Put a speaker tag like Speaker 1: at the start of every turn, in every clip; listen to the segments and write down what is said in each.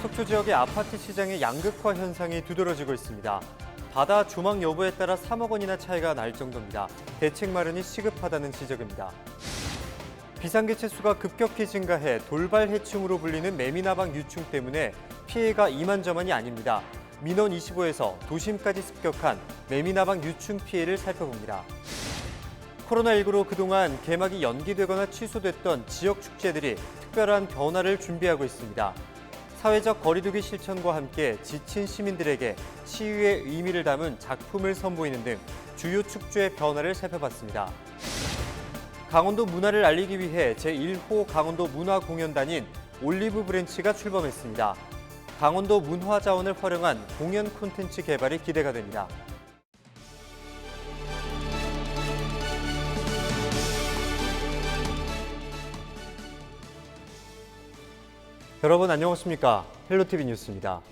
Speaker 1: 속초 지역의 아파트 시장의 양극화 현상이 두드러지고 있습니다. 바다 조망 여부에 따라 3억 원이나 차이가 날 정도입니다. 대책 마련이 시급하다는 지적입니다. 비상개체 수가 급격히 증가해 돌발 해충으로 불리는 매미나방 유충 때문에 피해가 이만저만이 아닙니다. 민원 25에서 도심까지 습격한 매미나방 유충 피해를 살펴봅니다. 코로나19로 그동안 개막이 연기되거나 취소됐던 지역 축제들이 특별한 변화를 준비하고 있습니다. 사회적 거리두기 실천과 함께 지친 시민들에게 치유의 의미를 담은 작품을 선보이는 등 주요 축제의 변화를 살펴봤습니다. 강원도 문화를 알리기 위해 제1호 강원도 문화공연단인 올리브 브랜치가 출범했습니다. 강원도 문화 자원을 활용한 공연 콘텐츠 개발이 기대가 됩니다. 여러분 안녕하십니까? 헬로티비 뉴스입니다.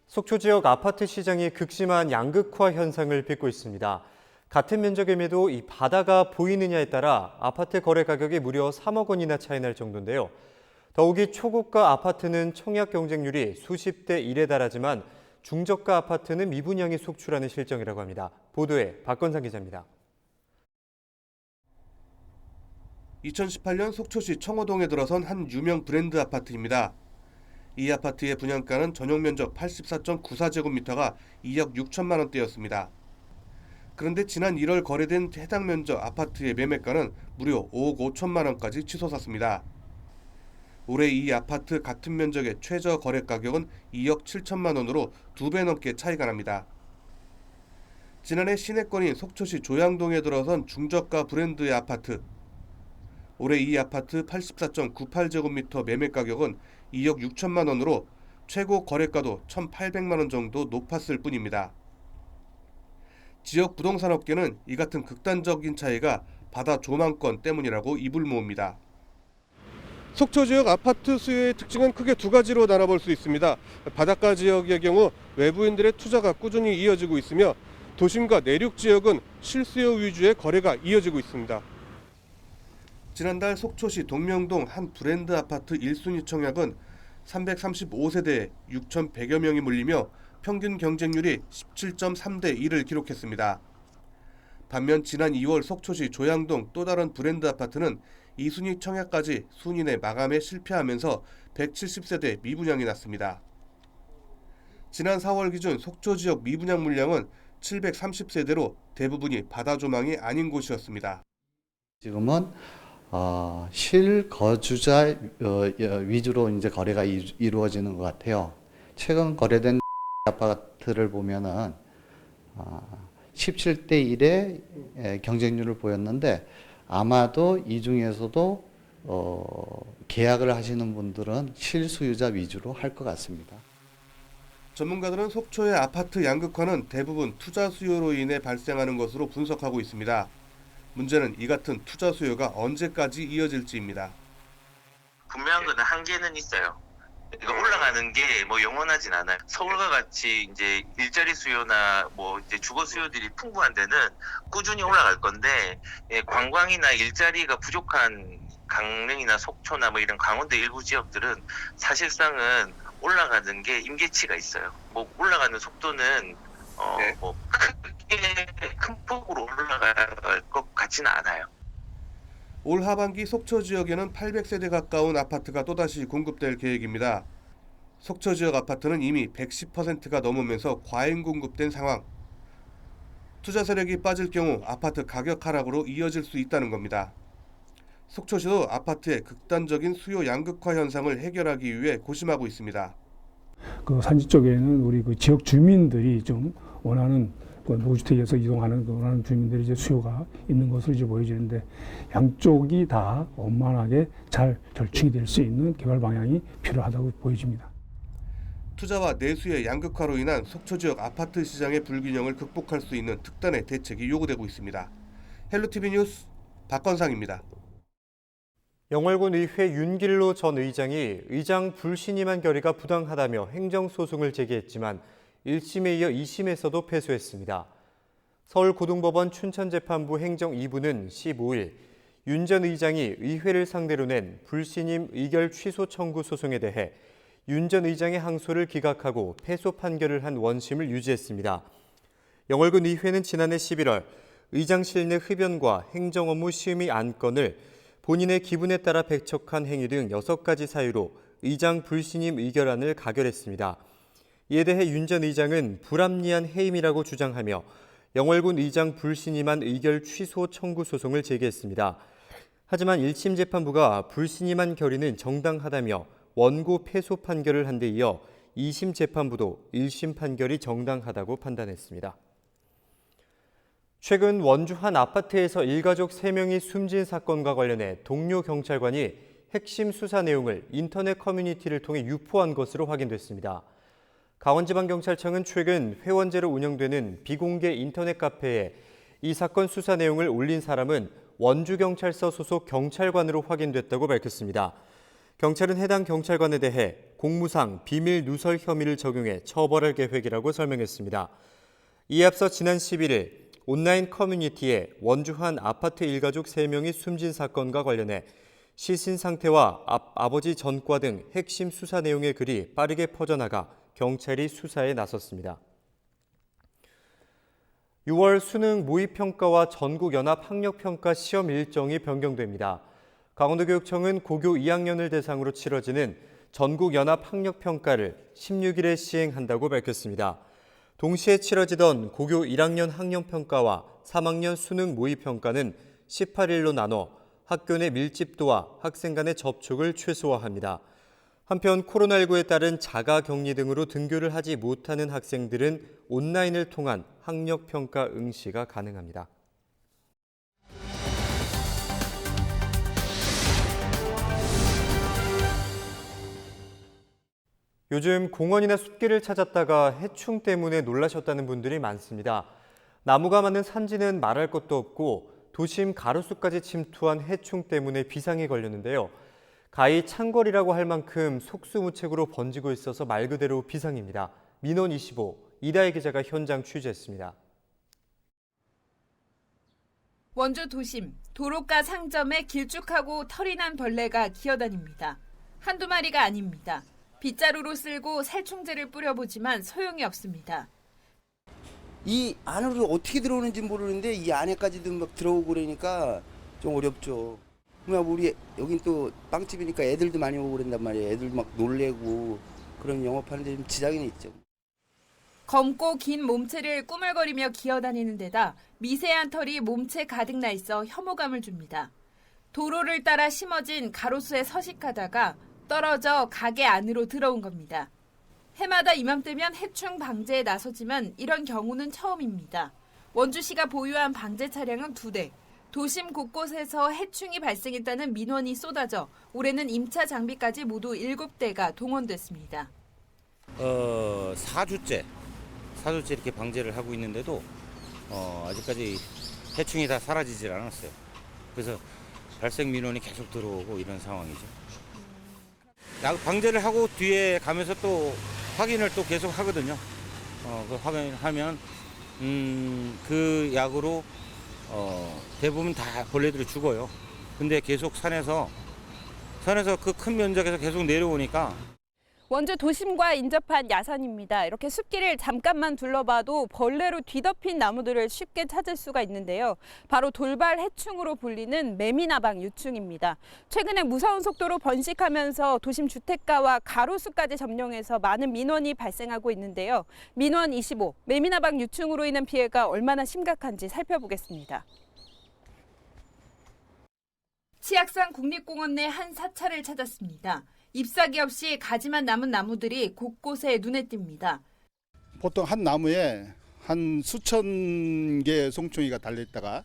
Speaker 1: 속초 지역 아파트 시장이 극심한 양극화 현상을 빚고 있습니다. 같은 면적임에도 이 바다가 보이느냐에 따라 아파트 거래 가격이 무려 3억 원이나 차이 날 정도인데요. 더욱이 초고가 아파트는 청약 경쟁률이 수십 대 1에 달하지만 중저가 아파트는 미분양이 속출하는 실정이라고 합니다. 보도에 박건상 기자입니다.
Speaker 2: 2018년 속초시 청호동에 들어선 한 유명 브랜드 아파트입니다. 이 아파트의 분양가는 전용 면적 84.94제곱미터가 2억 6천만 원대였습니다. 그런데 지난 1월 거래된 해당 면적 아파트의 매매가는 무려 5억 5천만 원까지 치솟았습니다. 올해 이 아파트 같은 면적의 최저 거래 가격은 2억 7천만 원으로 2배 넘게 차이가 납니다. 지난해 시내권인 속초시 조양동에 들어선 중저가 브랜드의 아파트. 올해 이 아파트 84.98제곱미터 매매 가격은 2억 6천만 원으로 최고 거래가도 1,800만 원 정도 높았을 뿐입니다. 지역 부동산 업계는 이 같은 극단적인 차이가 바다 조망권 때문이라고 입을 모읍니다. 속초 지역 아파트 수요의 특징은 크게 두 가지로 나눠볼 수 있습니다. 바닷가 지역의 경우 외부인들의 투자가 꾸준히 이어지고 있으며 도심과 내륙 지역은 실수요 위주의 거래가 이어지고 있습니다. 지난달 속초시 동명동 한 브랜드 아파트 1순위 청약은 335세대에 6,100여 명이 몰리며 평균 경쟁률이 17.3대 1을 기록했습니다. 반면 지난 2월 속초시 조양동 또 다른 브랜드 아파트는 2순위 청약까지 순위 내 마감에 실패하면서 170세대 미분양이 났습니다. 지난 4월 기준 속초 지역 미분양 물량은 730세대로 대부분이 바다 조망이 아닌 곳이었습니다.
Speaker 3: 지금은 실거주자 위주로 이제 거래가 이루어지는 것 같아요. 최근 거래된 아파트를 보면은 17대 1의 경쟁률을 보였는데 아마도 이 중에서도 계약을 하시는 분들은 실수요자 위주로 할 것 같습니다.
Speaker 2: 전문가들은 속초의 아파트 양극화는 대부분 투자 수요로 인해 발생하는 것으로 분석하고 있습니다. 문제는 이 같은 투자 수요가 언제까지 이어질지입니다.
Speaker 4: 분명한 거는 한계는 있어요. 그러니까 올라가는 게 뭐 영원하진 않아요. 서울과 같이 이제 일자리 수요나 뭐 이제 주거 수요들이 풍부한 데는 꾸준히 올라갈 건데, 관광이나 일자리가 부족한 강릉이나 속초나 뭐 이런 강원도 일부 지역들은 사실상은 올라가는 게 임계치가 있어요. 뭐 올라가는 속도는 뭐 크게 큰 폭으로 올라갈 것 같지는 않아요.
Speaker 2: 올 하반기 속초 지역에는 800세대 가까운 아파트가 또다시 공급될 계획입니다. 속초 지역 아파트는 이미 110%가 넘으면서 과잉 공급된 상황. 투자 세력이 빠질 경우 아파트 가격 하락으로 이어질 수 있다는 겁니다. 속초시도 아파트의 극단적인 수요 양극화 현상을 해결하기 위해 고심하고 있습니다.
Speaker 5: 그 산지 쪽에는 우리 그 지역 주민들이 좀 원하는 노후주택에서 이동하는 원하는 주민들이 이제 수요가 있는 것으로 이제 보여지는데, 양쪽이 다 원만하게 잘 절충이 될 수 있는 개발 방향이 필요하다고 보여집니다.
Speaker 2: 투자와 내수의 양극화로 인한 속초 지역 아파트 시장의 불균형을 극복할 수 있는 특단의 대책이 요구되고 있습니다. 헬로티비 뉴스 박건상입니다.
Speaker 1: 영월군 의회 윤길로 전 의장이 의장 불신임한 결의가 부당하다며 행정소송을 제기했지만 1심에 이어 2심에서도 패소했습니다. 서울고등법원 춘천재판부 행정 2부는 15일 윤 전 의장이 의회를 상대로 낸 불신임 의결 취소 청구 소송에 대해 윤 전 의장의 항소를 기각하고 패소 판결을 한 원심을 유지했습니다. 영월군 의회는 지난해 11월 의장실 내 흡연과 행정업무 심의 안건을 본인의 기분에 따라 배척한 행위 등 6가지 사유로 의장 불신임 의결안을 가결했습니다. 이에 대해 윤 전 의장은 불합리한 해임이라고 주장하며 영월군 의장 불신임한 의결 취소 청구 소송을 제기했습니다. 하지만 1심 재판부가 불신임한 결의는 정당하다며 원고 패소 판결을 한 데 이어 2심 재판부도 1심 판결이 정당하다고 판단했습니다. 최근 원주 한 아파트에서 일가족 3명이 숨진 사건과 관련해 동료 경찰관이 핵심 수사 내용을 인터넷 커뮤니티를 통해 유포한 것으로 확인됐습니다. 강원지방경찰청은 최근 회원제로 운영되는 비공개 인터넷 카페에 이 사건 수사 내용을 올린 사람은 원주경찰서 소속 경찰관으로 확인됐다고 밝혔습니다. 경찰은 해당 경찰관에 대해 공무상 비밀 누설 혐의를 적용해 처벌할 계획이라고 설명했습니다. 이에 앞서 지난 11일 온라인 커뮤니티에 원주 한 아파트 일가족 3명이 숨진 사건과 관련해 시신 상태와 아버지 전과 등 핵심 수사 내용의 글이 빠르게 퍼져나가 경찰이 수사에 나섰습니다. 6월 수능 모의평가와 전국연합학력평가 시험 일정이 변경됩니다. 강원도교육청은 고교 2학년을 대상으로 치러지는 전국연합학력평가를 16일에 시행한다고 밝혔습니다. 동시에 치러지던 고교 1학년 학력평가와 3학년 수능 모의평가는 18일로 나눠 학교 내 밀집도와 학생 간의 접촉을 최소화합니다. 한편 코로나19에 따른 자가격리 등으로 등교를 하지 못하는 학생들은 온라인을 통한 학력평가 응시가 가능합니다. 요즘 공원이나 숲길을 찾았다가 해충 때문에 놀라셨다는 분들이 많습니다. 나무가 많은 산지는 말할 것도 없고 도심 가로수까지 침투한 해충 때문에 비상이 걸렸는데요. 가히 창궐이라고 할 만큼 속수무책으로 번지고 있어서 말 그대로 비상입니다. 민원25 이다혜 기자가 현장 취재했습니다.
Speaker 6: 원주 도심, 도로가 상점에 길쭉하고 털이 난 벌레가 기어다닙니다. 한두 마리가 아닙니다. 빗자루로 쓸고 살충제를 뿌려보지만 소용이 없습니다.
Speaker 7: 이 안으로 어떻게 들어오는지 모르는데 이 안에까지도 막 들어오고 그러니까 좀 어렵죠. 그냥 우리 여긴 또 빵집이니까 애들도 많이 오고 그런단 말이에요. 애들 막 놀래고 그런 영업하는데 좀 지장이 있죠.
Speaker 6: 검고 긴 몸체를 꾸물거리며 기어다니는 데다 미세한 털이 몸체 가득 나 있어 혐오감을 줍니다. 도로를 따라 심어진 가로수에 서식하다가 떨어져 가게 안으로 들어온 겁니다. 해마다 이맘때면 해충 방제에 나서지만 이런 경우는 처음입니다. 원주시가 보유한 방제 차량은 2대, 도심 곳곳에서 해충이 발생했다는 민원이 쏟아져 올해는 임차 장비까지 모두 7대가 동원됐습니다.
Speaker 8: 4주째 이렇게 방제를 하고 있는데도 아직까지 해충이 다 사라지질 않았어요. 그래서 발생 민원이 계속 들어오고 이런 상황이죠. 방제를 하고 뒤에 가면서 또 확인을 또 계속 하거든요. 그 확인하면 그 약으로 대부분 다 벌레들이 죽어요. 근데 계속 산에서 그 큰 면적에서 계속 내려오니까.
Speaker 6: 원주 도심과 인접한 야산입니다. 이렇게 숲길을 잠깐만 둘러봐도 벌레로 뒤덮인 나무들을 쉽게 찾을 수가 있는데요. 바로 돌발 해충으로 불리는 매미나방 유충입니다. 최근에 무서운 속도로 번식하면서 도심 주택가와 가로수까지 점령해서 많은 민원이 발생하고 있는데요. 민원25, 매미나방 유충으로 인한 피해가 얼마나 심각한지 살펴보겠습니다. 치악산 국립공원 내 한 사찰을 찾았습니다. 잎사귀 없이 가지만 남은 나무들이 곳곳에 눈에 띕니다.
Speaker 9: 보통 한 나무에 한 수천 개의 송충이가 달려있다가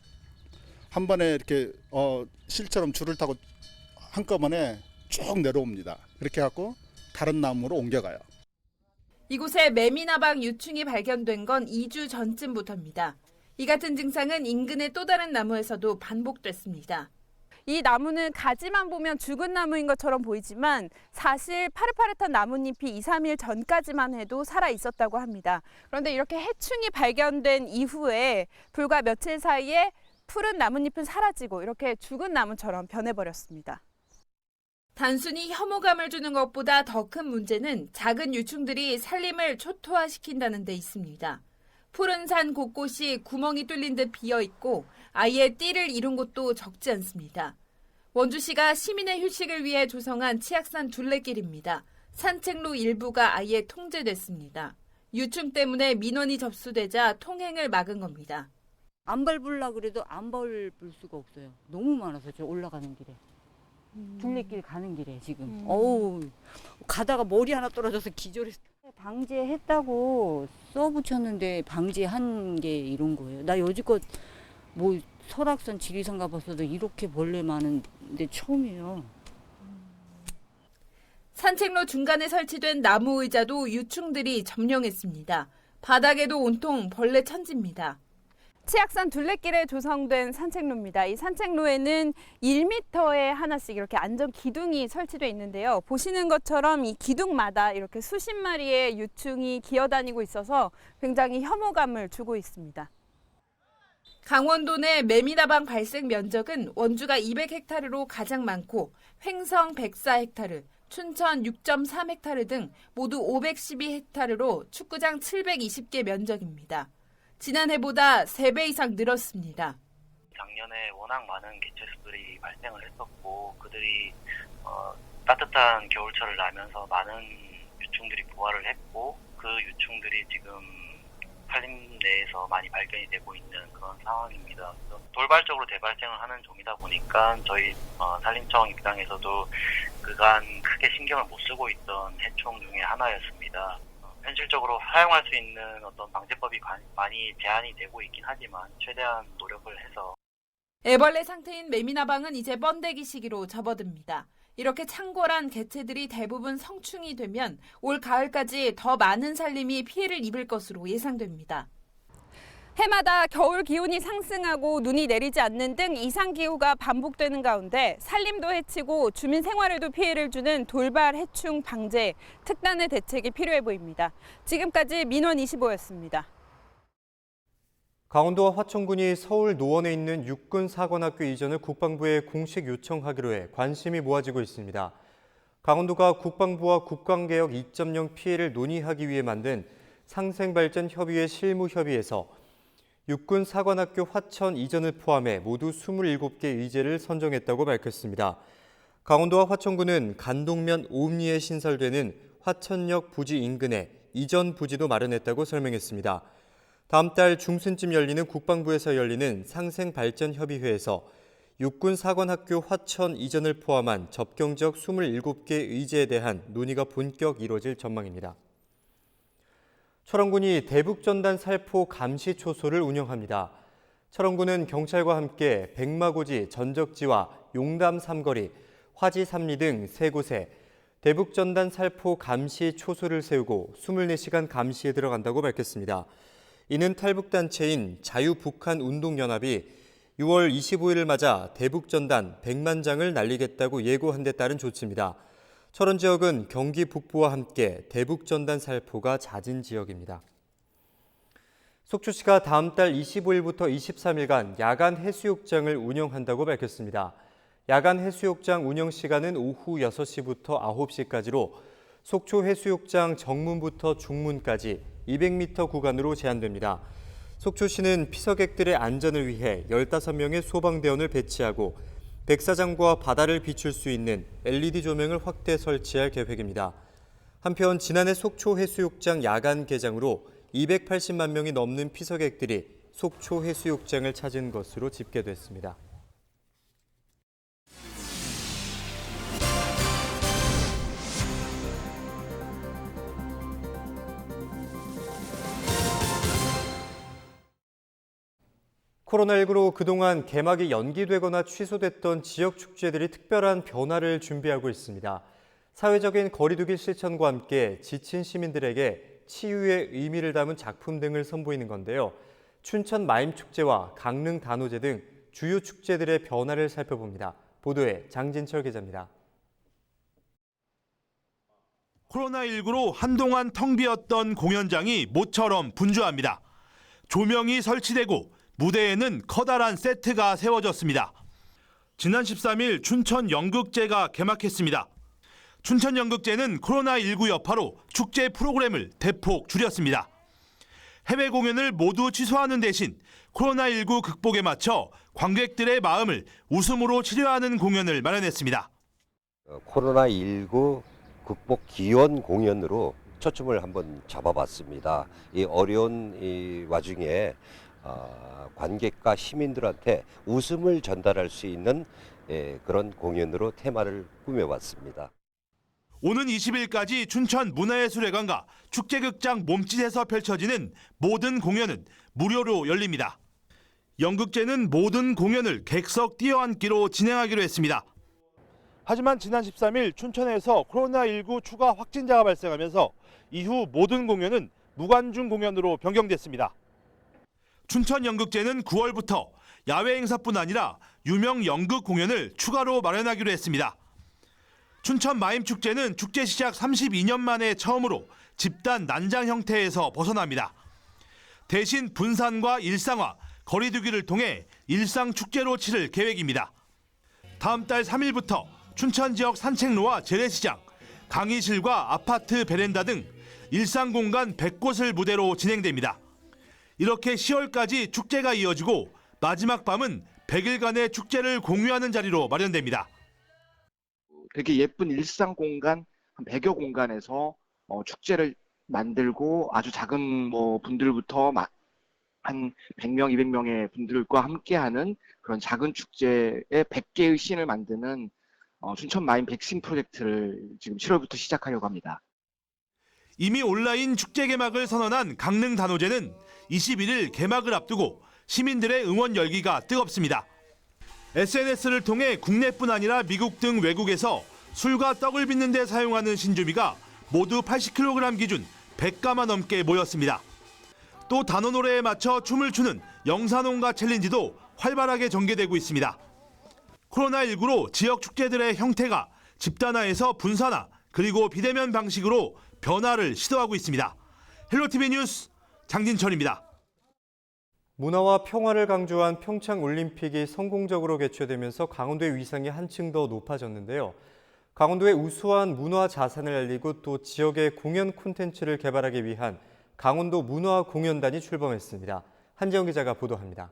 Speaker 9: 한 번에 이렇게 실처럼 줄을 타고 한꺼번에 쭉 내려옵니다. 그렇게 해갖고 다른 나무로 옮겨가요.
Speaker 6: 이곳에 매미나방 유충이 발견된 건 2주 전쯤부터입니다. 이 같은 증상은 인근의 또 다른 나무에서도 반복됐습니다. 이 나무는 가지만 보면 죽은 나무인 것처럼 보이지만 사실 파릇파릇한 나뭇잎이 2, 3일 전까지만 해도 살아 있었다고 합니다. 그런데 이렇게 해충이 발견된 이후에 불과 며칠 사이에 푸른 나뭇잎은 사라지고 이렇게 죽은 나무처럼 변해버렸습니다. 단순히 혐오감을 주는 것보다 더 큰 문제는 작은 유충들이 산림을 초토화시킨다는 데 있습니다. 푸른 산 곳곳이 구멍이 뚫린 듯 비어있고 아예 띠를 이룬 곳도 적지 않습니다. 원주시가 시민의 휴식을 위해 조성한 치악산 둘레길입니다. 산책로 일부가 아예 통제됐습니다. 유충 때문에 민원이 접수되자 통행을 막은 겁니다.
Speaker 10: 안 밟으려고 그래도 안 밟을 수가 없어요. 너무 많아서 저 올라가는 길에. 둘레길 가는 길에 지금. 어우, 가다가 머리 하나 떨어져서 기절했어. 방제했다고 써붙였는데 방제한 게 이런 거예요. 나 여지껏 뭐 설악산 지리산 가봤어도 이렇게 벌레 많은데 처음이에요.
Speaker 6: 산책로 중간에 설치된 나무 의자도 유충들이 점령했습니다. 바닥에도 온통 벌레 천지입니다. 치악산 둘레길에 조성된 산책로입니다. 이 산책로에는 1m에 하나씩 이렇게 안전 기둥이 설치되어 있는데요. 보시는 것처럼 이 기둥마다 이렇게 수십 마리의 유충이 기어다니고 있어서 굉장히 혐오감을 주고 있습니다. 강원도 내 매미나방 발생 면적은 원주가 200헥타르로 가장 많고 횡성 104헥타르, 춘천 6.3헥타르 등 모두 512헥타르로 축구장 720개 면적입니다. 지난해보다 3배 이상 늘었습니다.
Speaker 11: 작년에 워낙 많은 개체수들이 발생을 했었고 그들이 따뜻한 겨울철을 나면서 많은 유충들이 부화를 했고 그 유충들이 지금 산림 내에서 많이 발견이 되고 있는 그런 상황입니다. 돌발적으로 대발생을 하는 종이다 보니까 저희 산림청 입장에서도 그간 크게 신경을 못 쓰고 있던 해충 중에 하나였습니다. 현실적으로 사용할 수 있는 어떤 방제법이 많이 제한이 되고 있긴 하지만 최대한 노력을 해서
Speaker 6: 애벌레 상태인 매미나방은 이제 번데기 시기로 접어듭니다. 이렇게 창궐한 개체들이 대부분 성충이 되면 올 가을까지 더 많은 산림이 피해를 입을 것으로 예상됩니다. 해마다 겨울 기온이 상승하고 눈이 내리지 않는 등 이상기후가 반복되는 가운데 산림도 해치고 주민 생활에도 피해를 주는 돌발 해충 방제, 특단의 대책이 필요해 보입니다. 지금까지 민원25였습니다.
Speaker 1: 강원도와 화천군이 서울 노원에 있는 육군사관학교 이전을 국방부에 공식 요청하기로 해 관심이 모아지고 있습니다. 강원도가 국방부와 국방개혁 2.0 피해를 논의하기 위해 만든 상생발전협의회 실무협의에서 육군사관학교 화천 이전을 포함해 모두 27개 의제를 선정했다고 밝혔습니다. 강원도와 화천군은 간동면 옴리에 신설되는 화천역 부지 인근에 이전 부지도 마련했다고 설명했습니다. 다음 달 중순쯤 열리는 국방부에서 열리는 상생발전협의회에서 육군사관학교 화천 이전을 포함한 접경적 27개 의제에 대한 논의가 본격 이뤄질 전망입니다. 철원군이 대북전단 살포 감시 초소를 운영합니다. 철원군은 경찰과 함께 백마고지, 전적지와 용담 삼거리, 화지 3리 등 3곳에 대북전단 살포 감시 초소를 세우고 24시간 감시에 들어간다고 밝혔습니다. 이는 탈북단체인 자유북한운동연합이 6월 25일을 맞아 대북전단 100만 장을 날리겠다고 예고한 데 따른 조치입니다. 철원 지역은 경기 북부와 함께 대북전단 살포가 잦은 지역입니다. 속초시가 다음 달 25일부터 23일간 야간 해수욕장을 운영한다고 밝혔습니다. 야간 해수욕장 운영 시간은 오후 6시부터 9시까지로 속초 해수욕장 정문부터 중문까지 200m 구간으로 제한됩니다. 속초시는 피서객들의 안전을 위해 15명의 소방대원을 배치하고 백사장과 바다를 비출 수 있는 LED 조명을 확대 설치할 계획입니다. 한편 지난해 속초 해수욕장 야간 개장으로 280만 명이 넘는 피서객들이 속초 해수욕장을 찾은 것으로 집계됐습니다. 코로나19로 그동안 개막이 연기되거나 취소됐던 지역 축제들이 특별한 변화를 준비하고 있습니다. 사회적인 거리두기 실천과 함께 지친 시민들에게 치유의 의미를 담은 작품 등을 선보이는 건데요. 춘천 마임축제와 강릉 단오제 등 주요 축제들의 변화를 살펴봅니다. 보도에 장진철 기자입니다.
Speaker 12: 코로나19로 한동안 텅 비었던 공연장이 모처럼 분주합니다. 조명이 설치되고 무대에는 커다란 세트가 세워졌습니다. 지난 13일 춘천 연극제가 개막했습니다. 춘천 연극제는 코로나19 여파로 축제 프로그램을 대폭 줄였습니다. 해외 공연을 모두 취소하는 대신 코로나19 극복에 맞춰 관객들의 마음을 웃음으로 치료하는 공연을 마련했습니다.
Speaker 13: 코로나19 극복 기원 공연으로 초점을 한번 잡아봤습니다. 이 어려운 이 와중에 관객과 시민들한테 웃음을 전달할 수 있는 그런 공연으로 테마를 꾸며봤습니다.
Speaker 12: 오는 20일까지 춘천 문화예술회관과 축제극장 몸짓에서 펼쳐지는 모든 공연은 무료로 열립니다. 연극제는 모든 공연을 객석 뛰어앉기로 진행하기로 했습니다. 하지만 지난 13일 춘천에서 코로나19 추가 확진자가 발생하면서 이후 모든 공연은 무관중 공연으로 변경됐습니다. 춘천 연극제는 9월부터 야외 행사뿐 아니라 유명 연극 공연을 추가로 마련하기로 했습니다. 춘천 마임축제는 축제 시작 32년 만에 처음으로 집단 난장 형태에서 벗어납니다. 대신 분산과 일상화, 거리두기를 통해 일상축제로 치를 계획입니다. 다음 달 3일부터 춘천 지역 산책로와 재래시장, 강의실과 아파트 베란다 등 일상공간 100곳을 무대로 진행됩니다. 이렇게 10월까지 축제가 이어지고 마지막 밤은 100일간의 축제를 공유하는 자리로 마련됩니다.
Speaker 14: 되게 예쁜 일상 공간, 한 100여 공간에서 축제를 만들고 아주 작은 분들부터 한 100명, 200명의 분들과 함께하는 그런 작은 축제에 100개의 씬을 만드는 춘천 마임 백신 프로젝트를 지금 7월부터 시작하려고 합니다.
Speaker 12: 이미 온라인 축제 개막을 선언한 강릉 단오제는 21일 개막을 앞두고 시민들의 응원 열기가 뜨겁습니다. SNS를 통해 국내뿐 아니라 미국 등 외국에서 술과 떡을 빚는 데 사용하는 신주미가 모두 80kg 기준 100가마 넘게 모였습니다. 또 단오 노래에 맞춰 춤을 추는 영산홍가 챌린지도 활발하게 전개되고 있습니다. 코로나19로 지역 축제들의 형태가 집단화에서 분산화 그리고 비대면 방식으로 변화를 시도하고 있습니다. 헬로티비 뉴스 장진철입니다.
Speaker 1: 문화와 평화를 강조한 평창올림픽이 성공적으로 개최되면서 강원도의 위상이 한층 더 높아졌는데요. 강원도의 우수한 문화 자산을 알리고 또 지역의 공연 콘텐츠를 개발하기 위한 강원도 문화공연단이 출범했습니다. 한재영 기자가 보도합니다.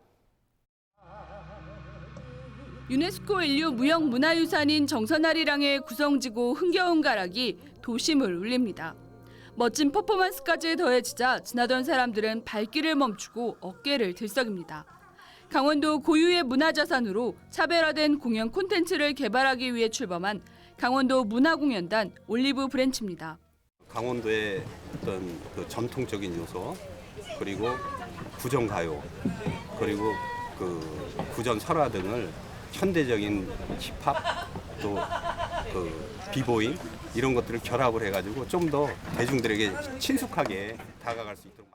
Speaker 6: 유네스코 인류 무형문화유산인 정선아리랑의 구성지고 흥겨운 가락이 도심을 울립니다. 멋진 퍼포먼스까지 더해지자 지나던 사람들은 발길을 멈추고 어깨를 들썩입니다. 강원도 고유의 문화자산으로 차별화된 공연 콘텐츠를 개발하기 위해 출범한 강원도 문화공연단 올리브 브랜치입니다.
Speaker 15: 강원도의 어떤 그 전통적인 요소, 그리고 구전가요, 그리고 그 구전 설화 등을 현대적인 힙합, 또 그 비보잉 이런 것들을 결합을 해가지고 좀 더 대중들에게 친숙하게 다가갈 수 있도록.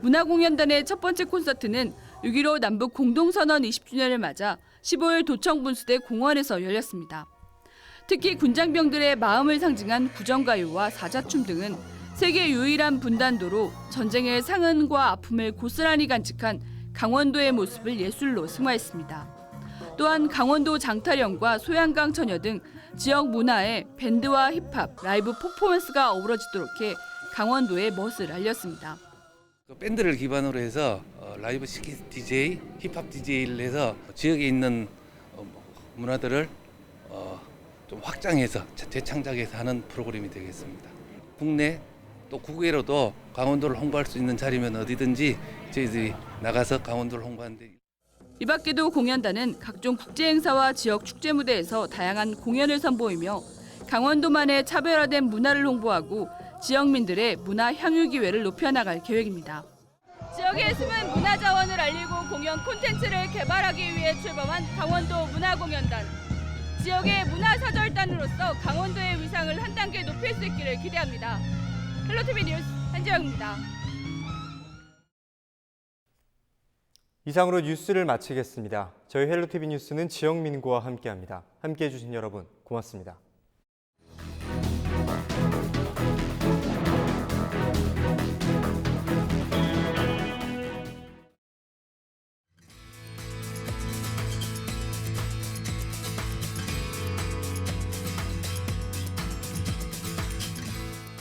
Speaker 6: 문화공연단의 첫 번째 콘서트는 6.15 남북 공동선언 20주년을 맞아 15일 도청 분수대 공원에서 열렸습니다. 특히 군장병들의 마음을 상징한 구전가요와 사자춤 등은 세계 유일한 분단도로 전쟁의 상흔과 아픔을 고스란히 간직한 강원도의 모습을 예술로 승화했습니다. 또한 강원도 장타령과 소양강 처녀 등 지역 문화에 밴드와 힙합, 라이브 퍼포먼스가 어우러지도록 해 강원도의 멋을 알렸습니다.
Speaker 16: 밴드를 기반으로 해서 라이브 DJ, 힙합 DJ를 해서 지역에 있는 문화들을 좀 확장해서 재창작해서 하는 프로그램이 되겠습니다. 국내 또 국외로도 강원도를 홍보할 수 있는 자리면 어디든지 저희들이 나가서 강원도를 홍보하는데.
Speaker 6: 이 밖에도 공연단은 각종 국제행사와 지역 축제 무대에서 다양한 공연을 선보이며 강원도만의 차별화된 문화를 홍보하고 지역민들의 문화 향유 기회를 높여나갈 계획입니다. 지역의 숨은 문화 자원을 알리고 공연 콘텐츠를 개발하기 위해 출범한 강원도 문화공연단. 지역의 문화사절단으로서 강원도의 위상을 한 단계 높일 수 있기를 기대합니다. 헬로티비 뉴스 한지영입니다.
Speaker 1: 이상으로 뉴스를 마치겠습니다. 저희 헬로티비 뉴스는 지역민구와 함께합니다. 함께해 주신 여러분 고맙습니다.